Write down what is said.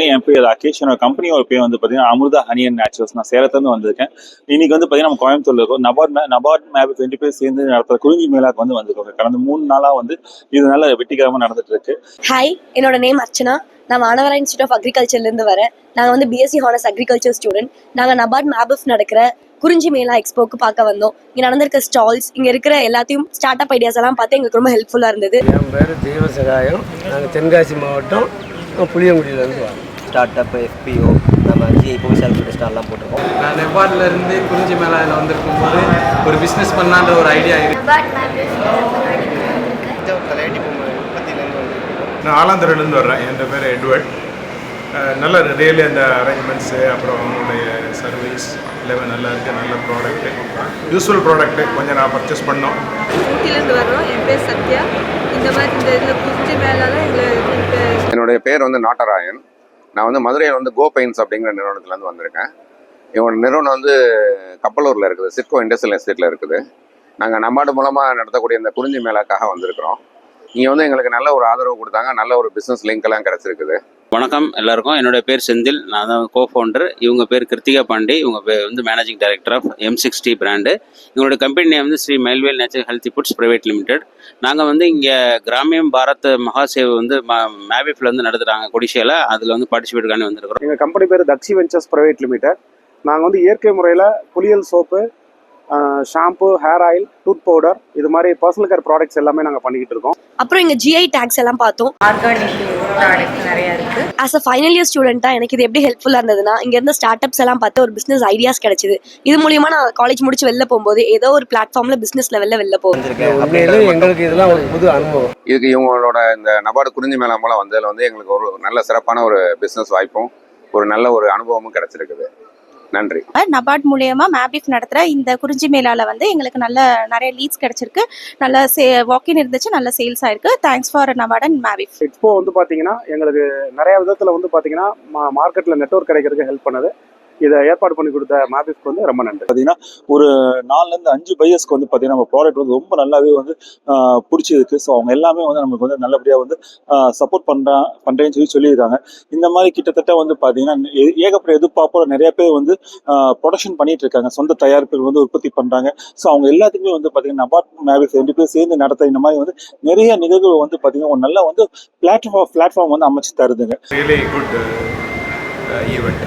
என் பேர் ராகேஷ். என்னோட கம்பெனியோட பேர் வந்து பார்த்தீங்கன்னா அமிர்தா ஹனி அண்ட் நேச்சுரல்ஸ். நான் சேலத்துலேருந்து வந்திருக்கேன். இன்னைக்கு வந்து பார்த்தீங்கன்னா நம்ம கோயம்புத்தூர்ல இருக்கோம். நபார்ட் மேப் 2 பேர் சேர்ந்து நடத்துகிற குறிஞ்சி மேலாக்கு வந்து வந்திருக்கோங்க. கடந்த 3 நாளாக வந்து இது நல்ல வெற்றிகரமாக நடந்துட்டு இருக்கு. ஹாய், என்னோட நேம் அர்ச்சனா. நான் மாணவரா இன்ஸ்டியூட் ஆஃப் அக்ரிகல்ச்சர்லேருந்து வரேன். நாங்கள் வந்து பிஎஸ்சி ஹானர்ஸ் அக்ரிகல்ச்சர் ஸ்டூடெண்ட். நாங்கள் நபார்ட் மேபிஃப் நடக்கிற குறிஞ்சி மேலா எக்ஸ்போக்கு பார்க்க வந்தோம். இங்கே நடந்திருக்க ஸ்டால்ஸ், இங்கே இருக்கிற எல்லாத்தையும் ஸ்டார்ட் அப் ஐடியாஸ் எல்லாம் பார்த்து எங்களுக்கு ரொம்ப ஹெல்ப்ஃபுல்லாக இருந்தது. என் பேர் தெய்வசகாயம். நாங்கள் தென்காசி மாவட்டம் புளியங்குடியிலேருந்து வரோம். ஸ்டார்ட் அப் FPO நம்ம GI செல்ஃப் ஸ்டால்லாம் போட்டிருக்கோம். நான் நெபார்ட்லேருந்து குறிஞ்சி மேலாவில் வந்திருக்கும் போது ஒரு பிஸ்னஸ் பண்ணலான்ற ஒரு ஐடியா இருக்குது. நான் ஆலாந்தரையிலேருந்து வர்றேன். என் பேர் எட்வர்ட். நல்ல ரியலி அந்த அரேஞ்ச்மெண்ட்ஸு அப்புறம் அவங்களுடைய சர்வீஸ் எல்லாமே நல்லா இருக்குது. நல்ல ப்ராடக்ட்டு, யூஸ்ஃபுல் ப்ராடக்ட்டு. கொஞ்சம் நான் பர்ச்சேஸ் பண்ணோம். ஊட்டிலேருந்து வர்றோம். என் பேர் சத்யா. இந்த மாதிரி இந்த இதில் குறிஞ்சி மேலால் எங்களுக்கு என்னுடைய பேர் வந்து நாட்டராயன். நான் வந்து மதுரையில் வந்து கோ பெயின்ஸ் அப்படிங்கிற நிறுவனத்துலேருந்து வந்திருக்கேன். இவங்க நிறுவனம் வந்து கப்பலூரில் இருக்குது, சிட்கோ இண்டஸ்ட்ரியல் எஸ்டேட்டில் இருக்குது. நாங்கள் நம்பாடு மூலமாக நடத்தக்கூடிய இந்த குறிஞ்சி மேலாக்காக வந்திருக்கிறோம். இங்கே வந்து எங்களுக்கு நல்ல ஒரு ஆதரவு கொடுத்தாங்க. நல்ல ஒரு பிஸ்னஸ் லிங்க் எல்லாம் கிடச்சிருக்குது. வணக்கம் எல்லாருக்கும். என்னோட பேர் செந்தில். நான் தான் கோஃபவுண்டர். இவங்க பேர் கிருத்திகா பாண்டி. இவங்க பேர் வந்து managing director of M60 brand. இவங்களோட கம்பெனி நேம் வந்து Shri Mylvel natural healthy foods private limited. நாங்கள் வந்து இங்கே கிராமியம் பாரத் மகாசேவ் வந்து மேபிஃபில் வந்து நடத்துகிறாங்க கொடிஷியில். அதில் வந்து பார்ட்டிசிபேட்டுக்காண்டி வந்திருக்கிறோம். எங்கள் கம்பெனி பேர் தக்ஷி வெஞ்சர்ஸ் பிரைவேட் லிமிடெட். நாங்கள் வந்து இயற்கை முறையில் புளியல் soap, shampoo, hair oil, tooth powder, இது மாதிரி பர்சனல் கேர் ப்ராடக்ட்ஸ் எல்லாமே நாங்கள் பண்ணிக்கிட்டு இருக்கோம். அப்புறம் இங்கே GI டேக்ஸ் எல்லாம் பார்த்தோம். ஆர்கானிக் ப்ராடக்ட் நிறையா இருக்குது. ஆஸ் அ ஃபைனல் இயர் ஸ்டூடெண்ட்டாக எனக்கு இது எப்படி ஹெல்ப்ஃபுல்லாக இருந்ததுன்னா, இங்கே இருந்த ஸ்டார்ட் அப்ஸ் எல்லாம் பார்த்து ஒரு பிஸ்னஸ் ஐடியாஸ் கிடைச்சிது. இது மூலியமாக நான் காலேஜ் முடிச்சு வெளில போகும்போது ஏதோ ஒரு பிளாட்ஃபார்மில் பிஸ்னஸ் லெவலில் வெளில போகும். எங்களுக்கு இதெல்லாம் ஒரு புது அனுபவம். இதுக்கு இவங்களோட இந்த நபார்டு குறிஞ்சி மேலா மூலம் வந்ததில் வந்து எங்களுக்கு ஒரு நல்ல சிறப்பான ஒரு பிஸ்னஸ் வாய்ப்பும் ஒரு நல்ல ஒரு அனுபவமும் கிடச்சிருக்குது. நன்றி. நபார்ட் மூலியமா மேபிஃப் நடத்துகிற இந்த குறிஞ்சி மேலால வந்து எங்களுக்கு நிறைய லீட்ஸ் கிடைச்சிருக்கு. நல்ல வாக்கின் இருந்துச்சு, நல்ல சேல்ஸ் ஆயிருக்கு. Thanks for NABARD and MABIF. Expo வந்து பார்த்தீங்கன்னா எங்களுக்கு நிறைய விதத்தில் வந்து பார்த்தீங்கன்னா மார்க்கெட்டில் நெட்வொர்க் கிடைக்கிறதுக்கு ஹெல்ப் பண்ணுது. இதை ஏற்பாடு பண்ணி கொடுத்த மேபிஃப்க்கு வந்து ரொம்ப நன்றி. பார்த்தீங்கன்னா ஒரு 4லேருந்து 5 பையர்ஸ்க்கு வந்து பார்த்தீங்கன்னா நம்ம ப்ராடக்ட் வந்து ரொம்ப நல்லாவே வந்து பிடிச்சிருக்கு. ஸோ அவங்க எல்லாமே வந்து நமக்கு வந்து நல்லபடியாக வந்து சப்போர்ட் பண்ணுறேன்னு சொல்லியிருக்காங்க. இந்த மாதிரி கிட்டத்தட்ட வந்து பார்த்தீங்கன்னா ஏகப்பட்ட எதிர்பார்ப்போட நிறைய பேர் வந்து ப்ரொடக்ஷன் பண்ணிட்டு இருக்காங்க. சொந்த தயாரிப்புகள் வந்து உற்பத்தி பண்ணுறாங்க. ஸோ அவங்க எல்லாத்துக்குமே வந்து பார்த்தீங்கன்னா நபார்ட் மேபிஃப் 2 பேர் சேர்ந்து நடத்த இந்த மாதிரி வந்து நிறைய நிகழ்வுகள் வந்து பார்த்தீங்கன்னா ஒரு நல்ல வந்து பிளாட்ஃபார்ம் வந்து அமைச்சு தருதுங்க. Really good event.